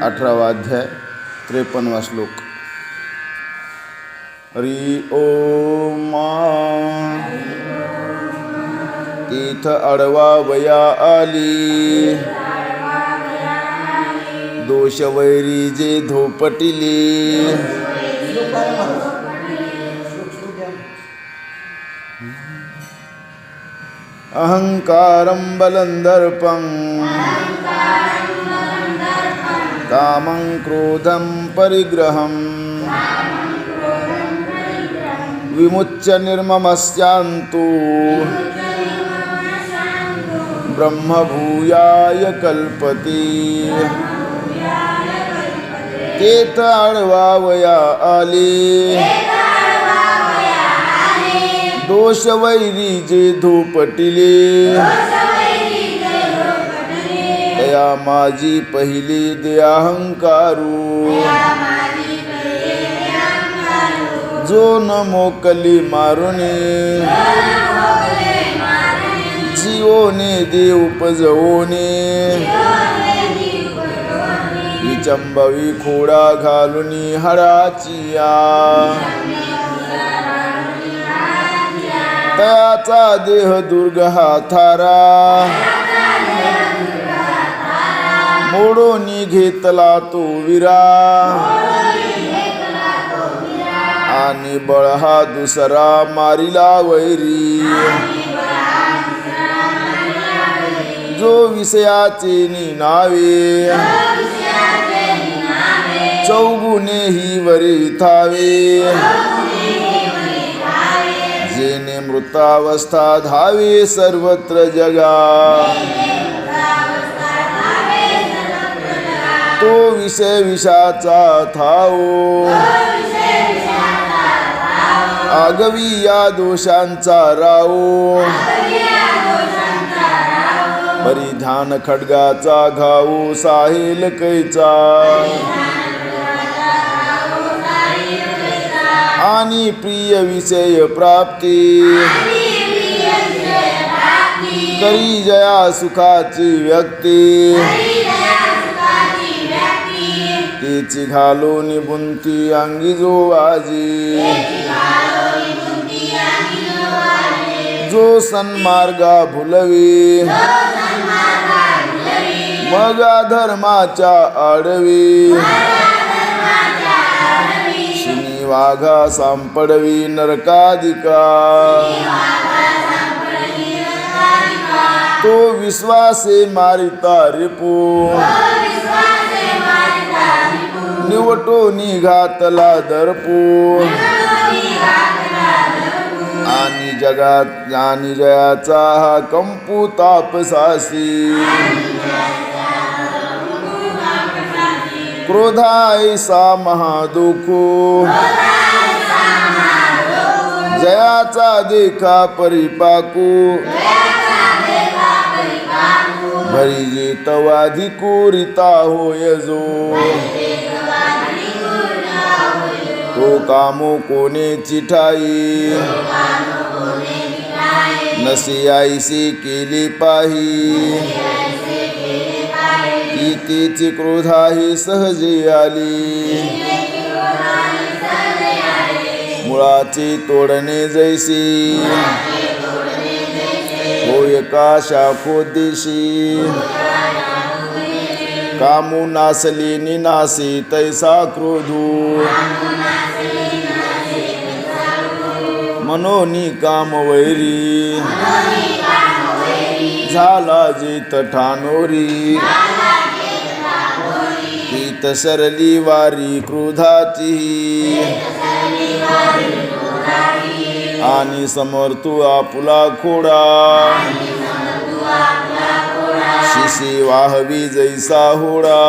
18वा अध्याय 53वा श्लोक. हरि ओम. तीथ अडवावया आली, दोष वैरी जे धोपटिली. अहंकारं बलंदर्पं कामं क्रोधं परिग्रहं विमुच्य निर्ममस्यान्तु ब्रह्मभूयाय कल्पते. तेथ आडवावया आले, दोष वैरी जे धोपटिले. दया माझी पहिली दे अहंकारू, जो न मोकली मारुने. जीवोने देव उपजवोने, विचंबवी खोडा घालुनी हराचिया. तयाचा देह दुर्गहा थारा, मोडोनी घेतला तो विरा. आणि बळहा दुसरा मारिला वैरी, जो विषयाचे निनावे. चौगुणे ही वरी थावे, जेने मृतावस्था धावे सर्वत्र जगा. तो विषय विषाचा थाओ, आगवी या दोषांचा राओ. परिधान खड्गाचा घाऊ साहेल कैचा, आणि प्रिय विषय प्राप्ती. करी जया सुखाची व्यक्ती, तिची घालून बुंती अंगी जो आजी. जो सन्मार्गा भुलवी, मग धर्माच्या आडवी. शिनी वाघा सांपडवी नरकादिका, तो विश्वासे मारिता रिपू. निवटो निघातला दर्पू, आणि जगात आणि जयाचा हा कंपू तापसासी. क्रोधा ऐसा महादुखो, जयाचा देखा परिपाकू. भरी जे तवाधिकुरिता होय जो, तो कामो कोणे चिठाई. नसे आईसे केले पाही, की तेची क्रोधाही सहजे आली. मुळाचे तोडणे जैसे, होय का शाखोदेशी. कामू नासले निनासे तैसा क्रोधू, मनोनी काम वैरी. झाला जे तठानोरी, तीत सरली वारी क्रोधाची. आणि समर्थू आपुला खोडा, शिशी वाहवी जैसा होडा.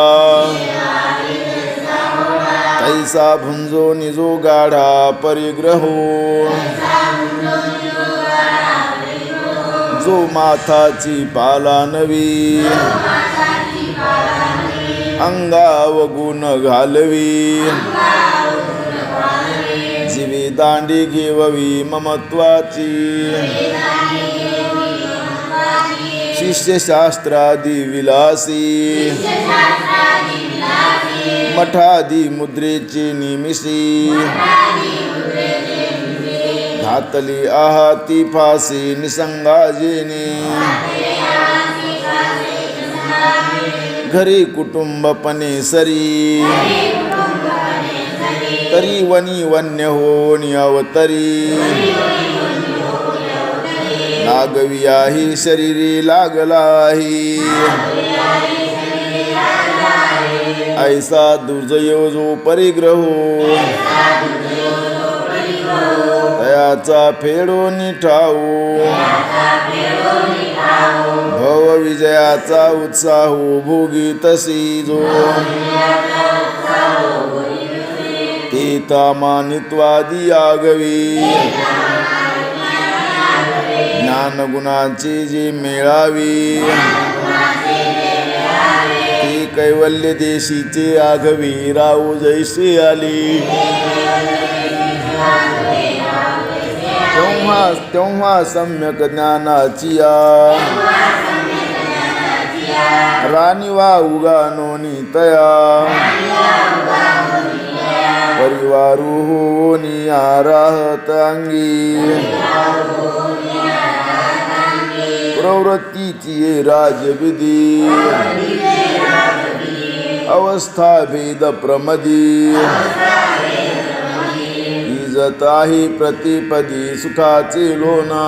तैसा भुंजो निजो गाढा परिग्रहो, जो माथाची पाला नवी. अंगावगुण घालवी, जीवे दांडी घेववी ममत्वाची. शिष्यशास्त्रादी विलासी मठादी मुद्रेचे निमिषी घातली आहाती फासी निसंगाजेने घरी कुटुंबपणे सरी तरी वनी वन्य होनी अवतरी लागवियाही शरीरी लागलाही ऐसा दुर्जयो जो परिग्रहो तयाचा फेडो निठाऊ भव विजयाचा उत्साह भोगी तसी जो तीता मानित्वादी आगवी ज्ञानगुणाची जी मेळावी ती कैवल्य देशीचे आगवी राहू जैसे आली तेव्हा सम्यक ज्ञानाची राणी वा उगानोनी तया परिवारू होनी आराहत अंगी प्रवृत्तीची राजविधी अवस्था भेद प्रमदी इजताही प्रतिपदी सुखाचे लोना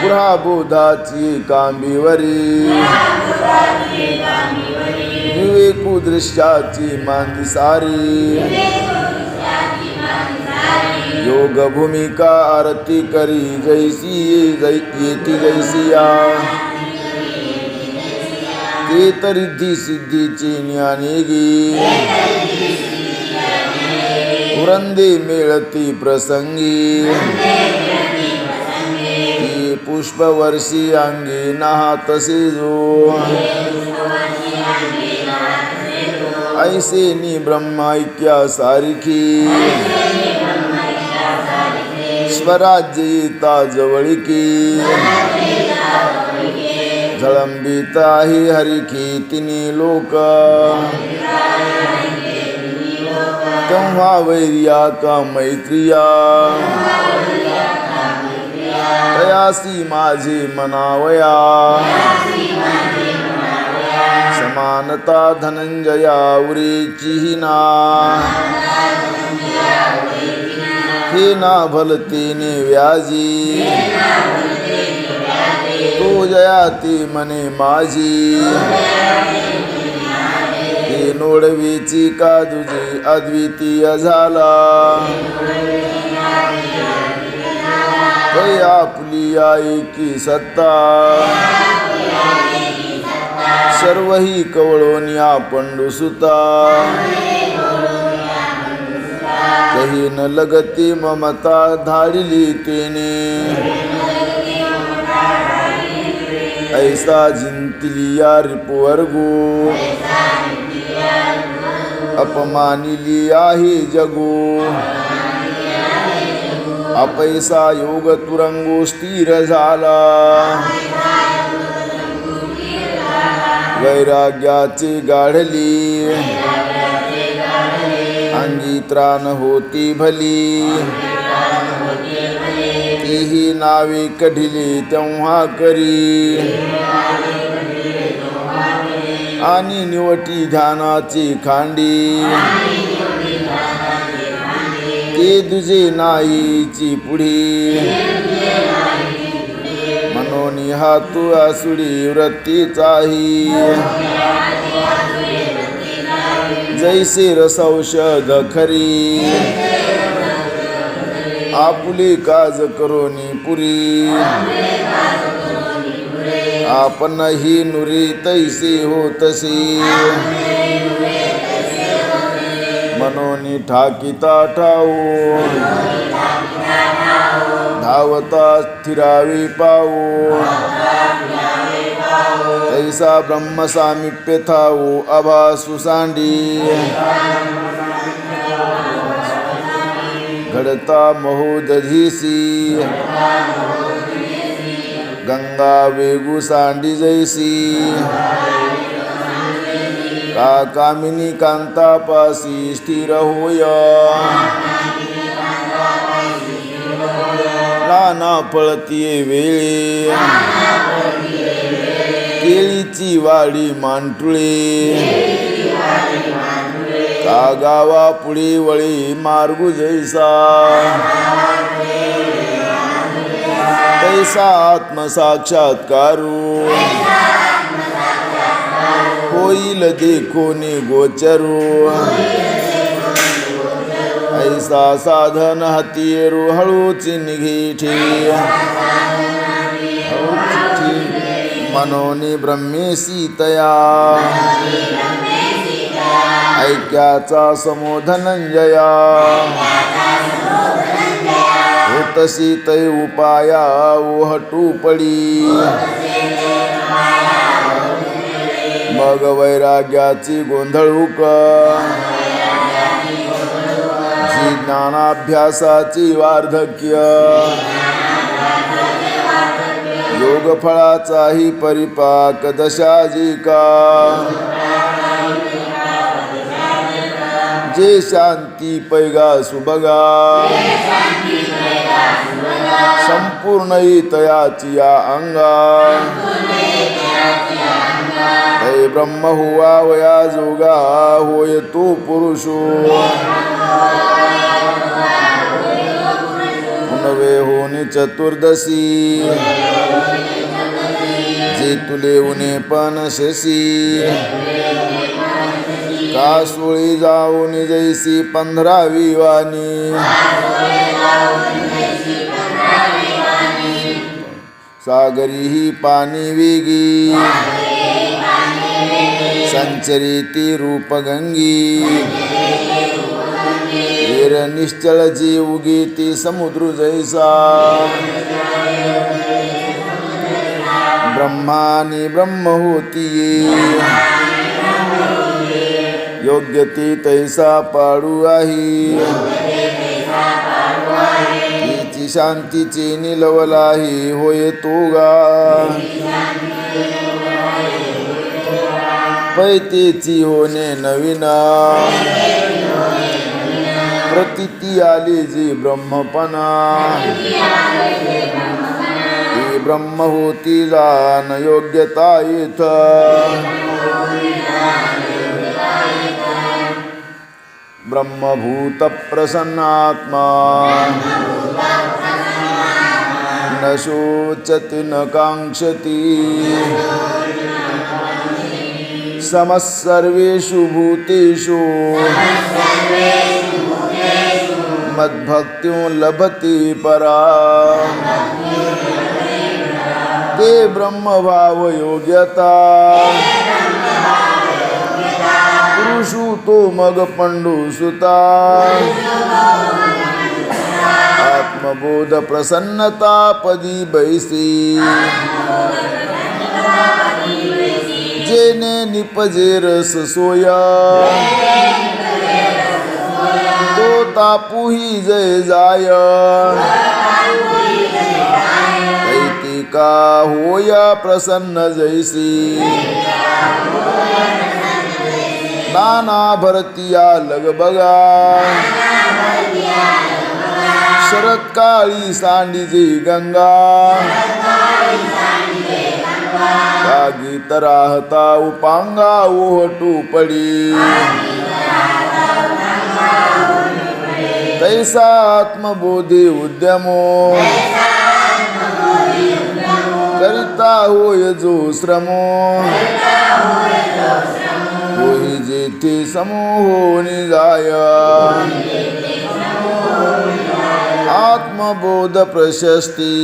पुढा बोधाची कांबीवरी विवेकू दृश्याची मांदी सारी योग भूमिका आरती करी जैसी येती जैसिया ते तरिद्धी सिद्धीची ज्ञानेगी वृंदे मेळती प्रसंगी ती पुष्पवर्षी अंगी नाहातसे जो ऐसे नि ब्रह्मैक्या सारिखी स्वराज्य येता जवळकी झळंबिता ही हरिखी तिनी लोक तेव्हा वैर्या का मैत्रिया तयासी माझे मनावया समानता धनंजया उरेची ना हे ना भलतेने व्याजी तो जयाती मने माझी हे नोडवीची का तुझी अद्वितीय झाला कय आपली ऐकी सत्ता सर्वही कवळोनी आपण सुता कही न लगती ममता धाडिली तेने ऐसा जिंतलिया रिपुवर्गो अपमानिली आहे जगो अपैसा योग तुरंगो स्थिर झाला वैराग्याची गाढली अंगी त्राण होती भली तीही नावे कढिली तेव्हा करी आणि निवटी ध्यानाची खांडी ते दुजे नाहीची पुढी मनोनी हातू आसुडी वृत्तीचाही जैसे रसौषध खरी आपुले काज करोनी पुरी आपण ही नुरी तैसे होतसी मनोनी ठाकिता ठाऊ धावता स्थिरावी पाऊ तैसा ब्रह्म सामिप्य थाऊ अभासु सांडी घडता महोदधीसी गंगा वेगू सांडी जैसी का कामिनी कांतापासी स्थिर होय नाना फळतीये वेळे केळीची वाडी मांटुळे का गावा पुढे वळी मार्गू जैसा तैसा आत्मसाक्षात्कारू होईल देखोनी गोचरू ऐसा साधन हातीरू हळूची निघीठी मनोनी ब्रह्मेसी तया ऐक्याचा समो धनंजया होतसी तै उपाया ओहटू पडी मग वैराग्याची गोंधळूक जी ज्ञानाभ्यासाची वार्धक्य योगफळाचाही परिपाक दशाजिका जे शांती पैगा सुबगा संपूर्ण तयाची या अंगा तै ब्रह्म हुआ वया जोगा होय तो पुरुषो पुनवे होनी चतुर्दशी जे तुले उने पण शशी का सोळी जाऊन जैसी 15वी वाणी सागरी ही पाणी वेगी संचरिती रूपगंगी वीर निश्चल जी उगीती समुद्र जैसा ब्रह्मानी ब्रह्म होती योग्य ती तैसा पाडू आहे तिची शांतीची निलवलाही होय तोगा पैतेची होणे नवीना प्रतीती आली जी ब्रह्मपणा ही ब्रह्म होती जाण योग्यता इथं ब्रह्मभूत प्रसन्नात्मा न शोचति न कांक्षति समः सर्वेषु भूतेषु मद्भक्त्यों लभते परा ते ब्रह्म भाव योग्यता पुरुषु तो मग पंडू सुता आत्मबोध प्रसन्नता पदी बैसी जेने निपजे रस सोया तो तापुही जय जाय ऐतिका होया प्रसन्न जैसी नाना भरतिया लगबगा शरत्काळी सांडीजी गंगा का गीत राहता उपांगा ओहटू पडी तैसा आत्मबोधी उद्यमो करिता होय जो श्रमो होई जेथे समूहोनी जाय आत्मबोध प्रशस्ती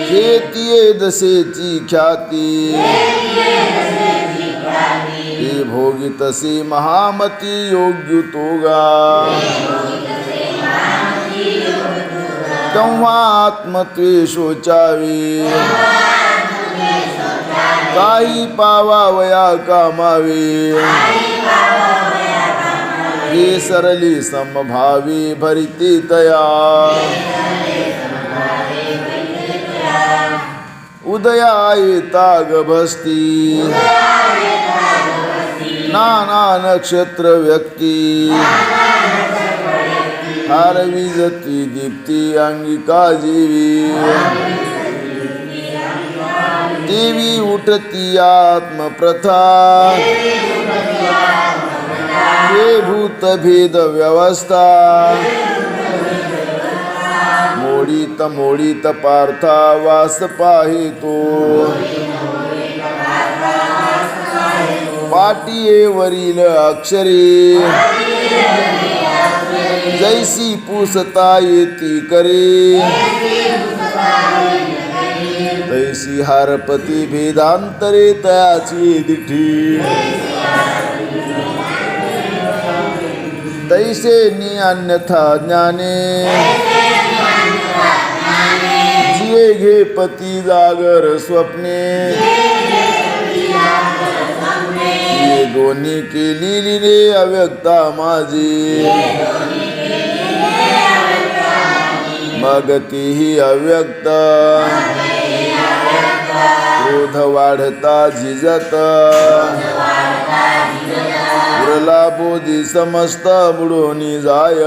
केतिये दसेची ख्याती हे भोगितसी महामती योग्य तोगा तेव्हा आत्मत्वे शोचावी काही पावावया कामावे हे सरली समभावी भरिती तया उदया येता गभस्ती नाना नक्षत्र व्यक्ती हारवी जती दीप्ती अंगिका जीवी देवी उठती आत्मप्रथा हे भूत भेद व्यवस्था मोडीत पार्था वास पाहितो पाटियेवरील अक्षरे जैसी पुसता येती करे तैसी हारपती भेदांतरे तयाची दिठी तैसे नि अन्यथा ज्ञाने जिये घे पती जागर स्वप्ने ये दोन्ही केली लिले अव्यक्ता माझी मग तीही अव्यक्त क्रोध वाढता झिजत उरला बोधी समस्त बुडोनी जाय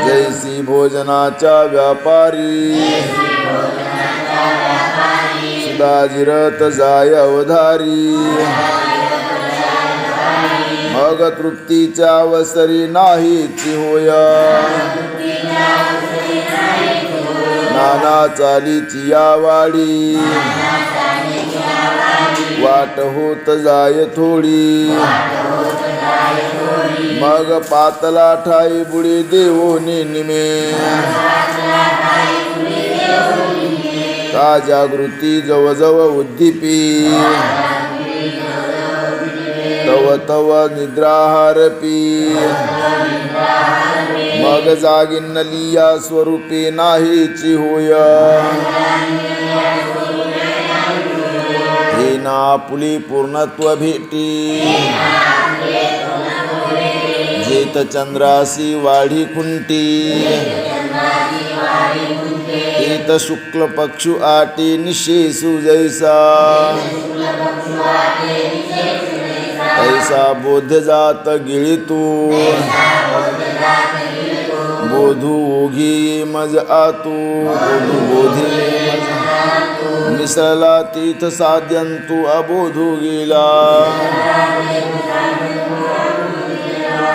जैसी भोजनाच्या व्यापारी सुधा जिरत जाय अवधारी मग तृप्तीच्या अवसरी नाहीच होय नाना चालीची या वाडी वाट होत जाय थोडी मग पातला ठाई बुडी देवोनी निमे का जागृती जवजव उद्दीपी तव तव निद्राहारपी मग जागिन्नलिया स्वरूपे नाहीची होय हे ना आपुली पूर्णत्व भेटी जेत चंद्रासी वाढी खुंटी तेत शुक्ल पक्षु आटी निशेसु जैसा ऐसा बोध जात गिळितू बोधू ओघी मज आतू बोधू बोधी मिसळला तीथ साध्यंतू अबोधू गेला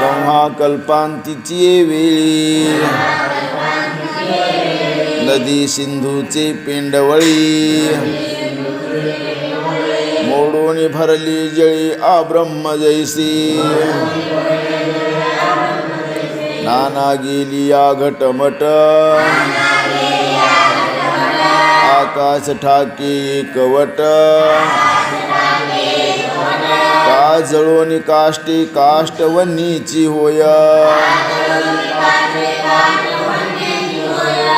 तेव्हा कल्पांतीची वेळी नदी सिंधूचे पिंडवळी मोडून भरली जळी आब्रह्म जैसी नाना गेली या घटमट आकाश ठाके एकवट का जळोनी काष्टी काष्टवनीची होय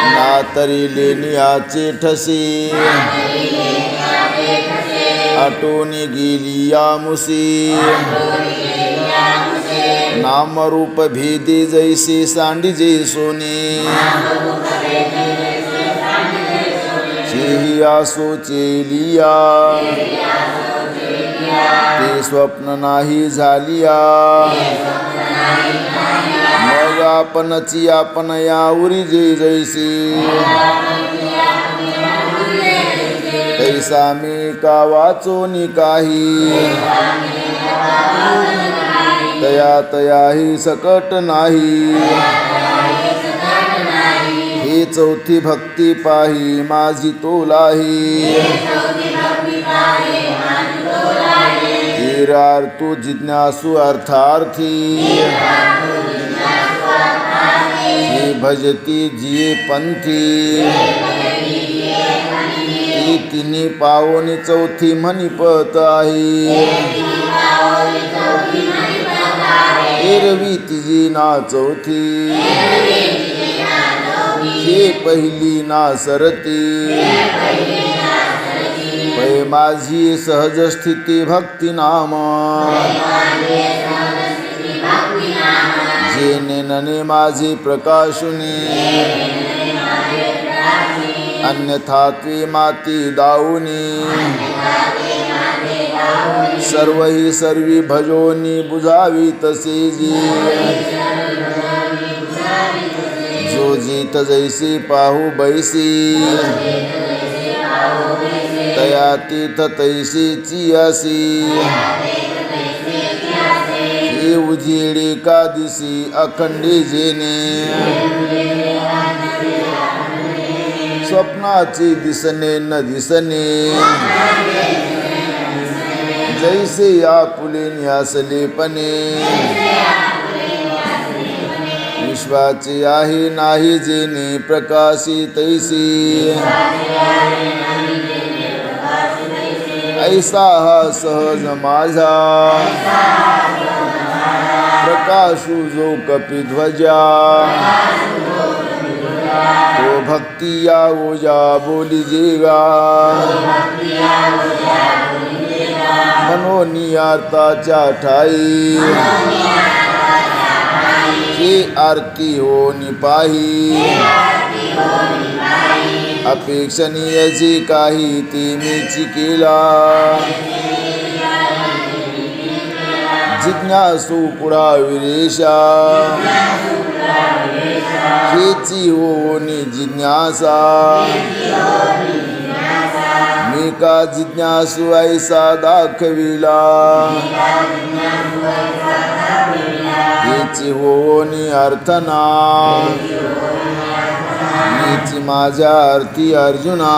ना तरी लेणी आचे ठसी आटोनी गेली या मुसी नामरूप भेदी जैसे सांडीजे सोने चेहिया सोचेलिया ते स्वप्न नाही झालिया मग आपणची आपण यावरी जे जैसी तैसा मी का वाचोनी काही तया तयाही सकट नाही हे चौथी भक्ती पाही माझी तोलाही तू जिज्ञासू अर्थार्थी हे भजती जिये पंथी ती तिन्ही पावनी चौथी म्हणीपत आहे एरवी तिजी ना चौथी हे पहिली ना सरती पै माझी सहज स्थिती भक्ती नाम जेने नने माझी प्रकाशुनी अन्यथा त्वे माती दाऊनी सर्व ही सर्वी भजोनी बुझावी तसे जी जो जीत जैसी पाहू बैसी तया तीथ तैसीची असी ही उजिडी का दिसी अखंडी जेने स्वप्नाची दिसणे न दिसणे जैसे आपुले न्यासलेपणे विश्वाची आहे नाही जेने प्रकाशी तैसी ऐसा हा सहज माझा प्रकाशू जो कपिध्वजा तो भक्ती या ओजा बोली जेगा मनोनियार्ताच्या ठाई ही आरती हो निपाही अपेक्षणीय जी काही ती मीची केला जिज्ञासू पुढा विरेशा हेची होनी जिज्ञासा मी का जिज्ञासू ऐसा दाखविला हेची होनी अर्थना मीची माझ्या अर्थी अर्जुना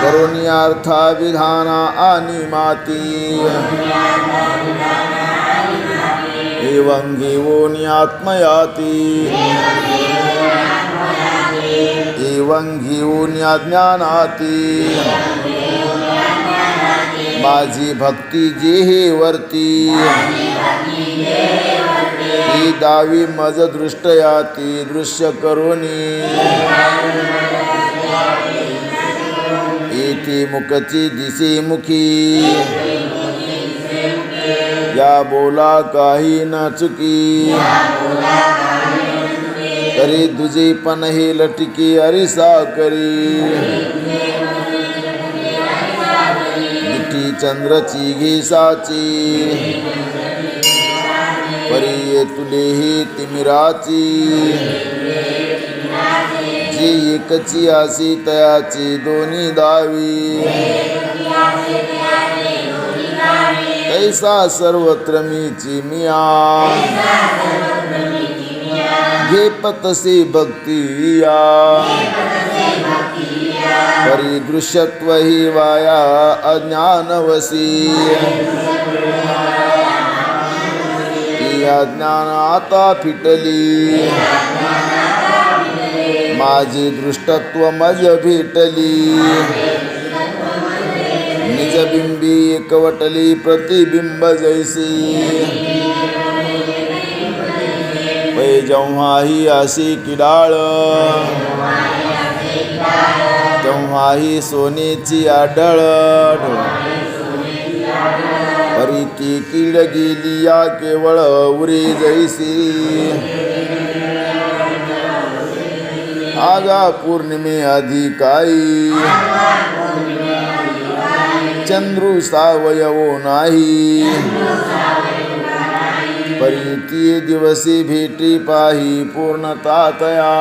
करोनी अर्था विधाना आणि माती एवं घेऊन आत्मयाती एवं घेऊन ज्ञानाती माझी भक्ती जे हे वरती ही दावी मज दृष्टयाती दृश्य करोनी इति मुखची दिसे मुखी या बोला काही न चुकी तरी तुझे पण हे लटकी अरिसा करी मिठी चंद्रची घेसाची परी तुले ही तिमिराची जी एकची आसी तयाची दोन्ही दावी तैसा सर्वत्र मीची मिया घे पतसे भक्तिया परिदृश्यत्व ही वाया अज्ञानवसी अज्ञान आता फिटली माझी दृष्टत्व मज भेटली निजबिंबी एकवटली प्रतिबिंब जैसी पै जेव्हाही अशी किडाळ तेव्हाही सोनेची आढळ परी ती कीड गेली या केवळ उरे जैसी आगा पौर्णिमे अधिकाई चंद्रू सावयवो नाही परी दिवसी भेटी पाही पूर्णता तया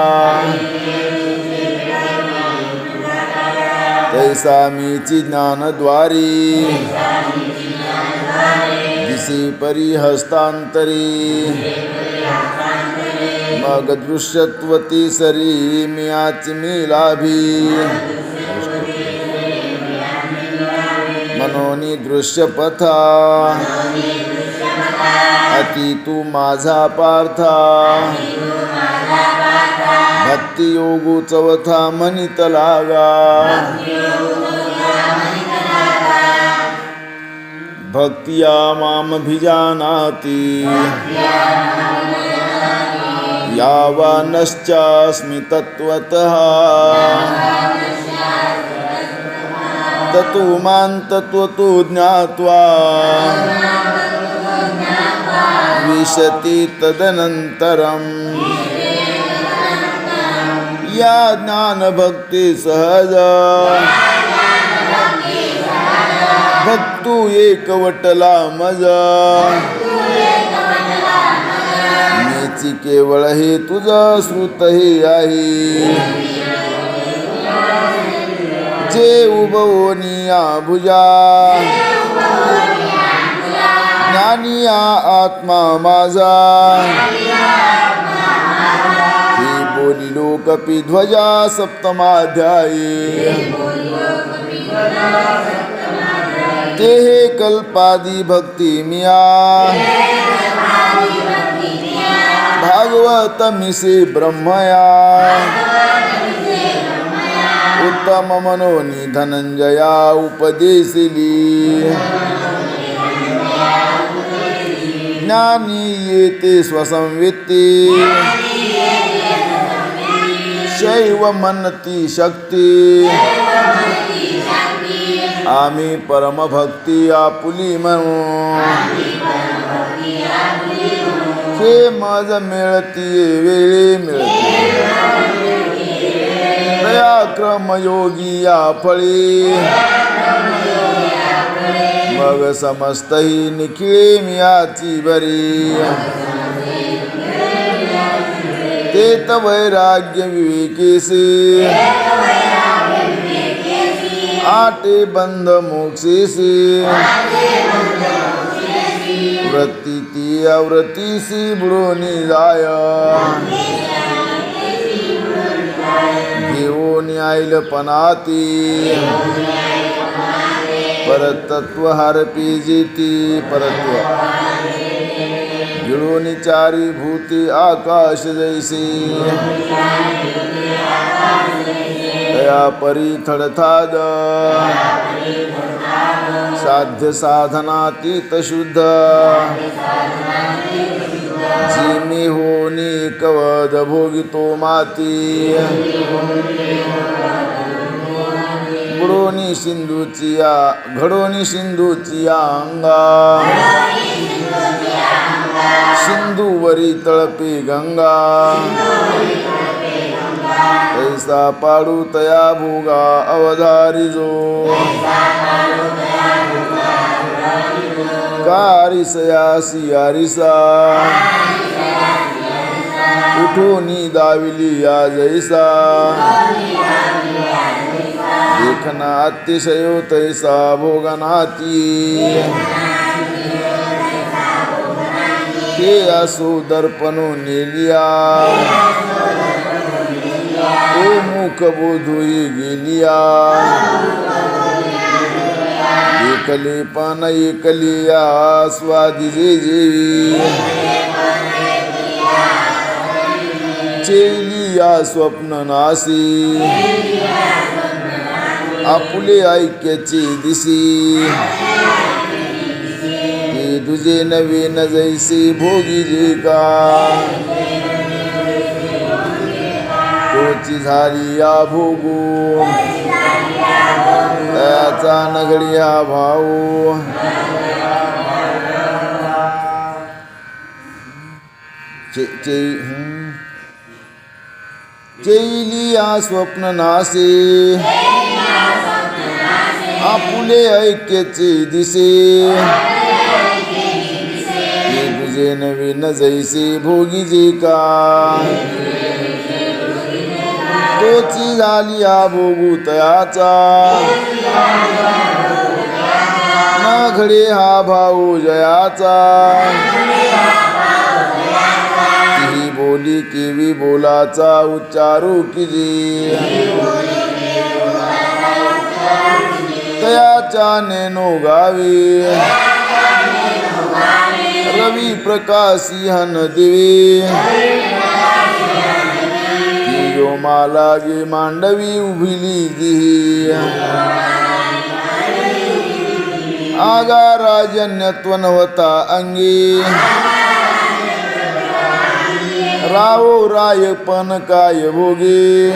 तैसा मीची ज्ञानद्वारी दिसी परी हस्तांतरी मग दृश्यत्वती सरी मियाची मिलाभी मनोनी दृश्य पथा अति तू माझा पार्था भक्ती योगू चवथा मनित लागा भक्तिया माम भिजानाति यावानश्चास्मि तत्त्वतः ततो मां तत्त्वतो ज्ञात्वा विशति तदनन्तरं या ज्ञान भक्ती सहज भक्तू एकवटला मज मीची केवळ हे तुझ श्रुत हे आहे जे उभवनिया भुजा ज्ञानिया आत्मा माझा हे बोलिलो कपी ध्वजा सप्तमाध्यायी ते हे कल्पादी भक्ती मिया भागवत मिसे ब्रह्मया उत्तम मनोनी धनंजया उपदेशिली ज्ञानी येते स्वसंवित्ती शैव मनती शक्ती आम्ही परमभक्ती आपुली म्हणू हे मज मिळती वेळी मिळती दयाक्रम योगी या फळी मग समस्तही निखिळे मियाची बरी तेत वैराग्य विवेकेसी आटे बंध मोक्षेसी वृत्ती ती अवृत्तीसी बुडोनी जाय घेऊन आईल पनाती परतत्व हरपी जेती परत्व गिळून चारी भूती आकाश जैसी दया परी थडथाद साध्य साधनातीत शुद्ध जिमी होनी कवद भोगितो माती घडोनी सिंधूची अंगा सिंधूवरी तळपे गंगा ऐसा पाडू तया भोगा अवधारी जो कारिसयासी आरिसा उठोनी दाविली या जैसा देखना अतिशयो तैसा भोगनाती हे असो दर्पणो नेलिया तो मुख बोधोई गेलिया एकले पान एकलिया स्वादी जे जेवी चेलिया स्वप्न नासी आपुले ऐक्याची दिसी ते तुझे नवीन जैसे भोगी जे का तोची झाली या भोगू त्याचा नगडी हा भाऊ चैलिया स्वप्न नासे आपुले ऐक्याचे दिसे हे तुझे नवीन जैसे भोगी जे का तोची झाली हा भोगू तयाचा न घडे हा भाऊ जयाचा ती बोली केवी बोलाचा उच्चारू किजी तयाच्या नेनो गावी रवी प्रकाशी हन दिवी यो मालागी मांडवी उभिली दिही आगा राजन्यत्व नवता अंगी रावो राय पण काय भोगे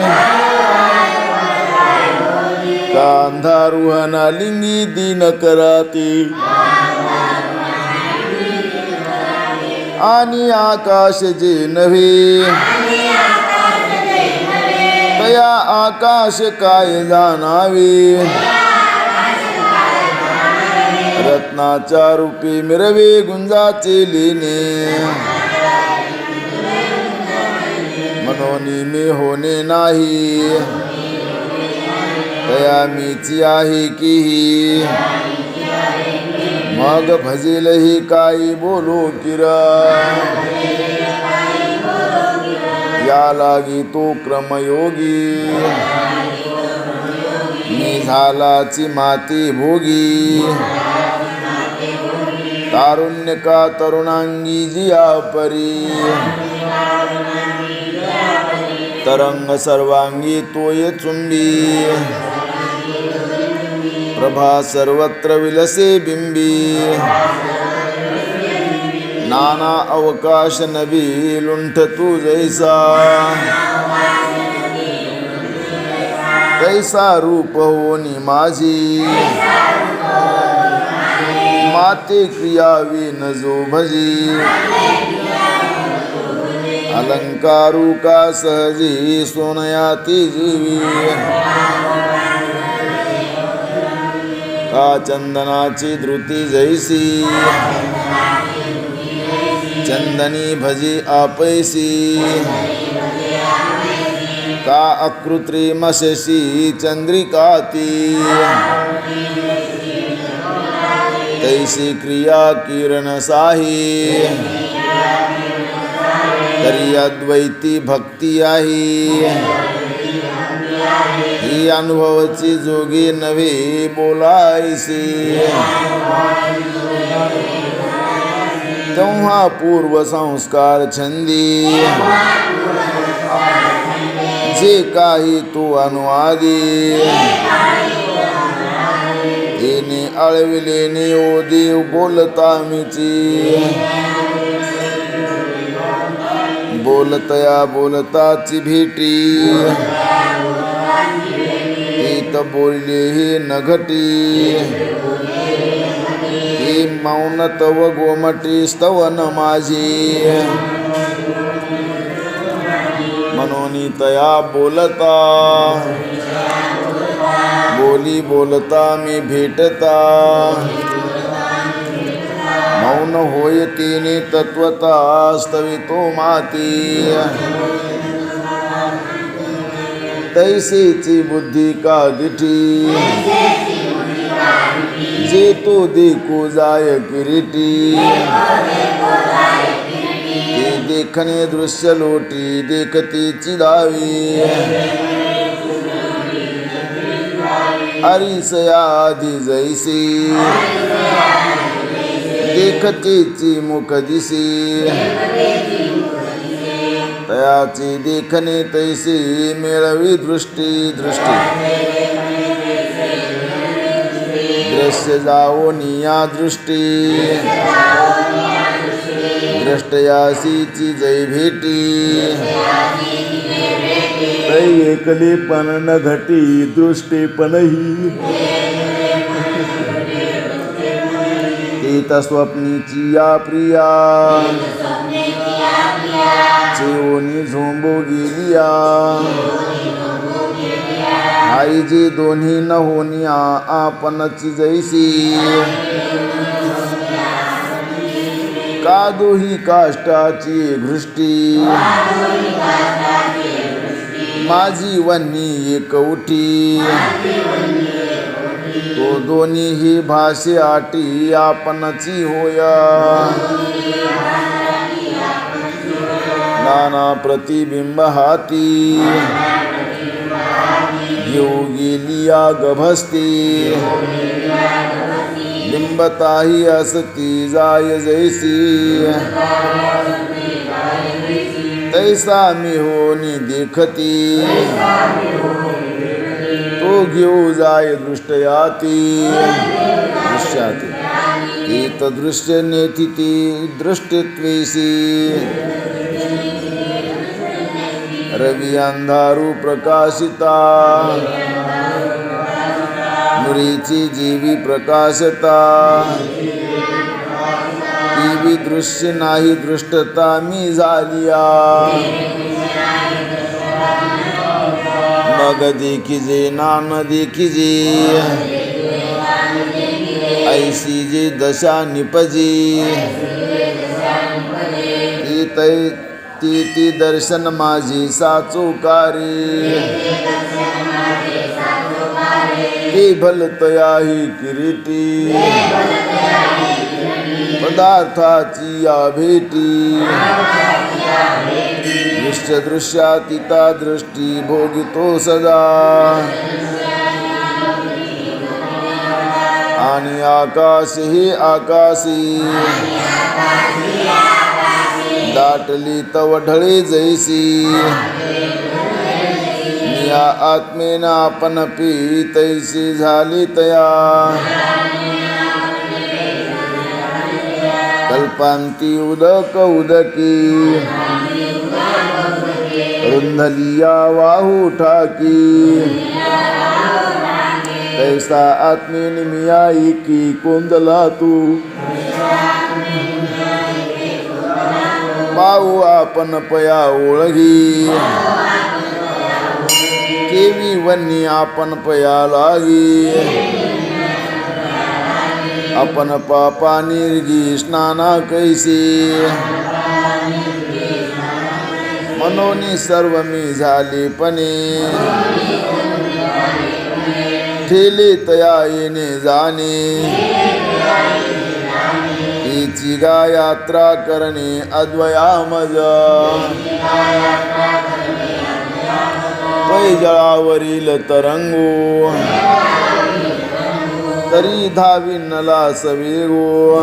कांधारुहना लिंगी दिन कराती आणि आकाश जे नव्हे आकाश काय जाणावे रत्नाच्या रूपी मिरवे गुंजाचे लेणे मनोनी मी होणे नाही तया मीची आहे की मग भजेलही काही बोलो किरा या लागी तो क्रमयोगी मी झालाची माती भोगी तारुण्य का तरुणांगी जिया परी तरंग सर्वांगी तोय चुंबी प्रभा सर्वत्र विलसे बिंबी नाना अवकाश नभी लुंठ तू जैसा कैसा रूप होनी माझी माते क्रियावी न जो भजी अलंकारू का सहजी सोनयाती जीवी का चंदनाची धृती जैसी चंदनी भजी आपैसी का अकृत्रिमशशी चंद्रिकाती तैसी क्रिया किरण साही तरी अद्वैती भक्ती आहे ही अनुभवची जोगी नव्हे बोलायसी तेव्हा पूर्व संस्कार छंदी जे काही तू अनुवादी येणे आळविलेने ओ देव बोलता मीची बोलतया बोलताची भेटी ती तर बोलले हे नघटी ही मौन तव गोमटी स्तवन माझी मनोनी तया बोलता बोली बोलता मी भेटता मौन होय तिने तत्वता स्तवितो माती तैसेची बुद्धी का दिठी जे तो देखो जाय किरीटी ते देखणे दृश्य लोटी देखती चिदावी हरिसयाधी जैसी देखतेची मुख दिसी तयाची देखणे तैसी मेळवी दृष्टी दृश्य जाओ निया दृष्टी द्रष्टयासीची जय भेटी तै एकले पण न घटी दृष्टी पणही ती स्वप्नीची या प्रिया जेवणी झोंबो गेलिया आई जी दोन्ही न होनिया आपणची जैसी कादोही काष्टाची घृष्टी माझी वन्नी एक उठी तो दोन्ही भाषे आटी आपणची होया नाना प्रतिबिंब हाती घेऊ गेलिया गभस्ती बिंबताही असती जाय जैसी तैसा मी होनी देखती तो घेऊ जाय दृष्टयाती दृश्याती तदृश्य नेतिती दृष्टित्वेसी रवि अंधारू प्रकाशिता नुरीची जीवी प्रकाशता ती दृश्य नाही दृष्टता मी झालिया मग मग देखिजे नान देखिजे ऐसी जे दशा निपजी ती दर्शन माझी साचोकारी ते भलतयाही किरीटी पदार्थाची या भेटी दृश्यातीता दृष्टी भोगितो सदा आणि आकाश हे आकाशी दाटली तव ढळे जैसी या आत्मेन आपण पी तैसी झाली तया कल्पांती उदक उदकी रुंधलिया वाहू ठाकी तैसा आत्मेने मिया की कोंदला तू पाहू आपण पया ओळगी केवी वन्नी आपण पया लागी आपण पापा निर्गी स्नाना कैसी मनोनी सर्व मी झाली पणे ठेले तया येणे जाणे हिची गा यात्रा करणे अद्वया मज पैजळावरील तरंगो तरी धाविनला सवेगो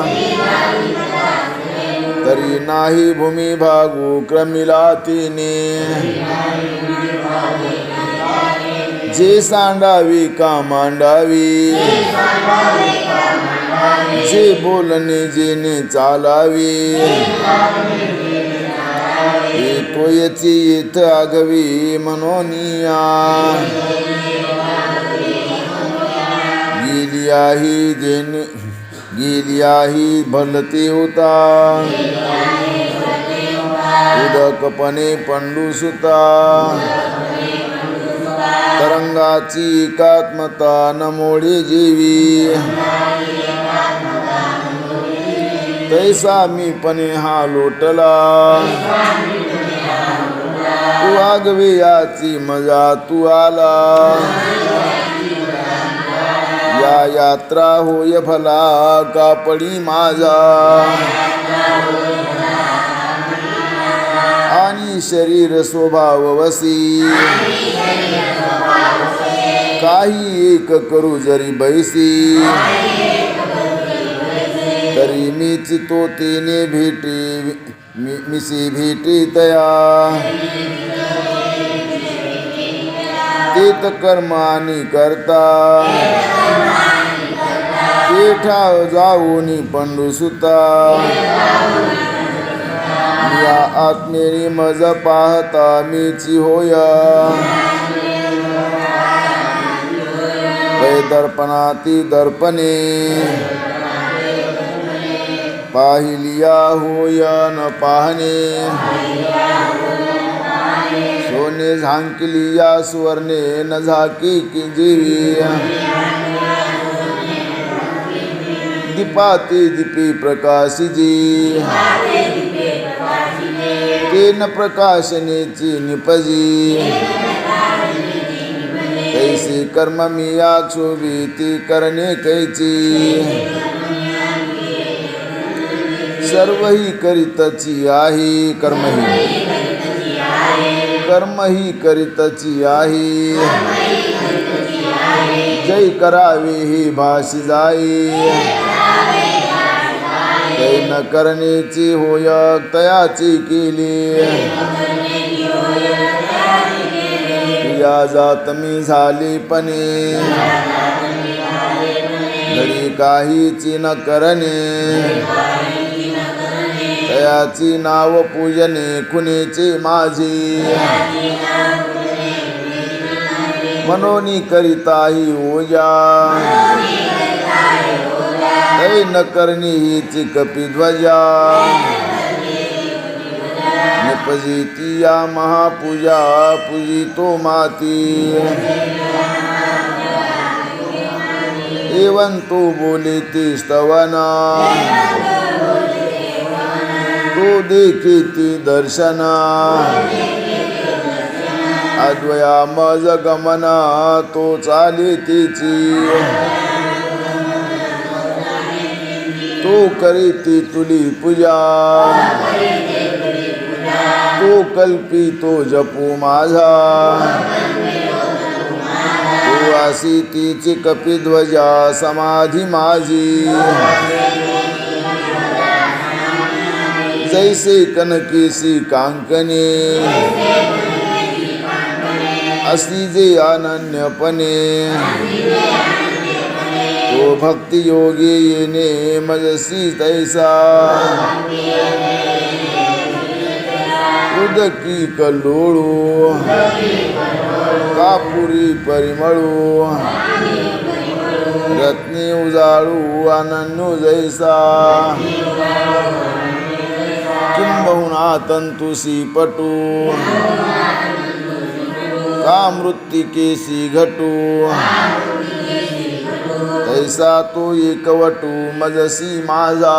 तरी नाही भूमी भागू क्रमिला तिने जे सांडावी का मांडावी जे बोलणे जेने चालावी तो याची येथ आगवी मनोनिया गेली आहे भलते होता उदकपणे पंडू सुता तरंगाची एकात्मता नमोडी जीवी तैसा मी पणे हा लोटला तू आगवे याची मजा तू आला या यात्रा होय भला कापडी माझा आणि शरीर स्वभाव वसी काही एक करू जरी बैसी तरी मीच तो तिने भेटी मिसी भेटी तया तेत कर्म आणि करता पेठा जाऊनी पंडू सुता या आत्मेरी मज पाहता मीची होया दर्पणाती दर्पणे पाहिलिया होया न पाहणे सोने झांकिलिया सुवर्णे न झाकी की जीवी दीपाती दीपी प्रकाशिजी तेन प्रकाशनेची निपजी कैसी कर्म मिया क्षोभीती करणे कैची सर्व ही करीतची आहे कर्म ही करीतची आहे जय करावे ही भाषी जाई तै न करण्याची होय तयाची केली या जात मी झाली पणे घडी काहीची न करणे तयाची नाव पूजने खुनेचे माझी मनोनी करिताही ओजा तै न करणी हीची कपिध्वजा उपजिती या महापूजा पूजितो माती एवंतो बोले ते स्तवना तो देखीती दर्शना अद्वया मज गमना तो चाले तिची तो करीती तुली पूजा तो कल्पी तो जपू माझा तो आसी तिची कपिध्वजा समाधी माझी जैसे कनकेसी कांकणे असी जे अनन्यपणे तो भक्ती योगी येणे मजसी तैसा उदकी कल्लोळू कापुरी परिमळू रत्नी उजाळू अनन्यो जैसा किंबहुना तंतुसी पटू का मृत्तिकेसी घटू तैसा तो एकवटू मजसी माझा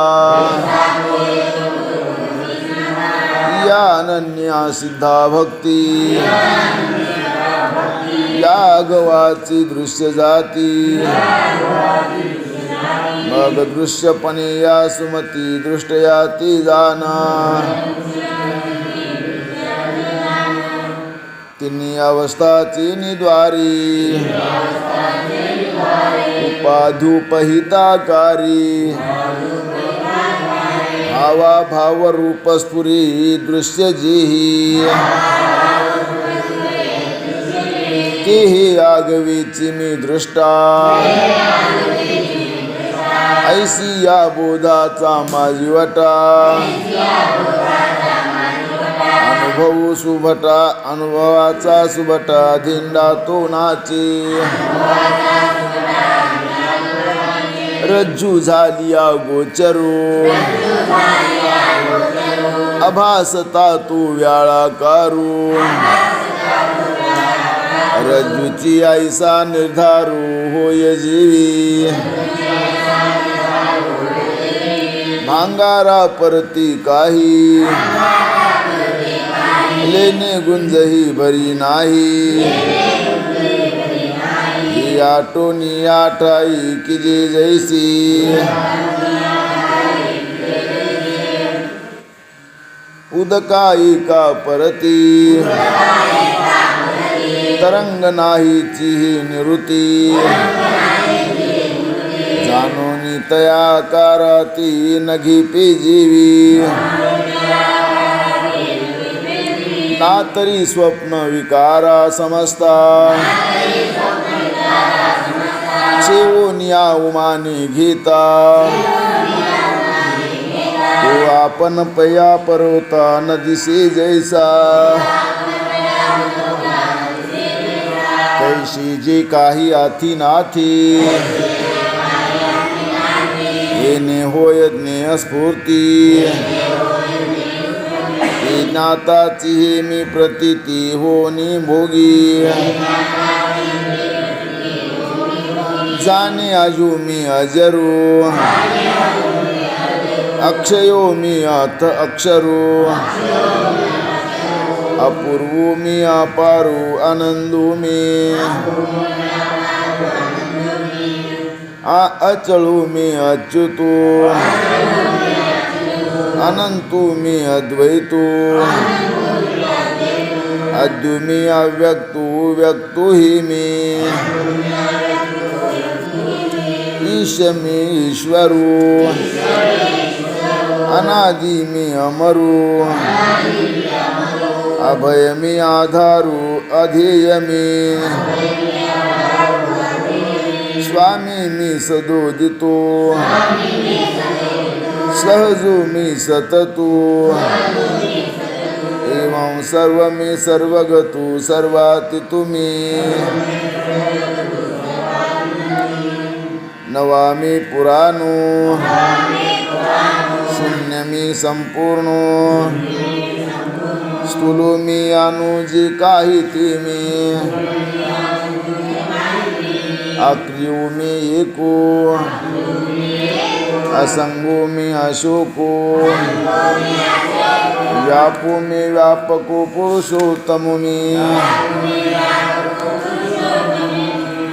या अनन्या सिद्धा भक्ती या गवाची दृश्य जाती मग दृश्यपणे या सुमती दृष्टया ती जाना तिन्ही अवस्थाची निद्वारी उपाधुपहिताकारी भावा भाव रूप स्फुरी दृश्य जेही तेही आगवीची मी दृष्टा ऐसी या बोधाचा माझी वटा अनुभवू सुभटा अनुभवाचा सुभटा धिंडा तो नाचे रज्जू झाली गोचरू अभासता तू व्याळाकारू रज्जूची ऐसा निर्धारू होय जीवी भांगारा परती काही लेने गुंजही बरी नाही ही आटोनी आठाई की जे जैसी उदकाई का परती तरंग नाहीची ही निवृत्ती जानोनी तया काराती नघी पी जीवी ना तरी स्वप्न विकारा समजता चेवोनिया उमानी घेता तो आपण पया परवता नदीसे जैसा कैशी जे काही आथी नाथी येणे होय ज्ञेय स्फूर्ती नाताची हे मी प्रतीती होनी भोगी जाने आजू मी अजरू अक्षयो मी अथ अक्षरू अपूर्वू मी अपारू आनंदू मी अचळू मी अच्युतू अनंतू मी अद्वैतू अद्यु मी अव्यक्तू व्यक्तू ही मी ईश मी ईश्वरू अनादि मी अमरू अभय मी आधारू अधेय मी स्वामी मी सदोदितो सहजू मी सततू एवं सर्व मी सर्वगतू सर्वाति तुम्ही नवामी पुराणो शून्यमी संपूर्णो स्थूलो मी अनुजी काही ती मी अक्रियू मी एको असंगो मी अशोको व्यापो मी व्यापको पुरुषोत्तमो मी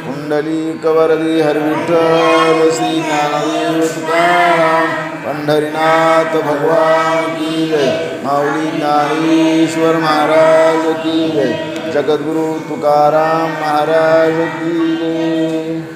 कुंडलीकवरदी हरविठ्ठल श्री ज्ञानदेव तुकाराम पंढरीनाथ भगवान की जय माऊली ज्ञानेश्वर महाराज की जय जगद्गुरु तुकाराम महाराज की जय।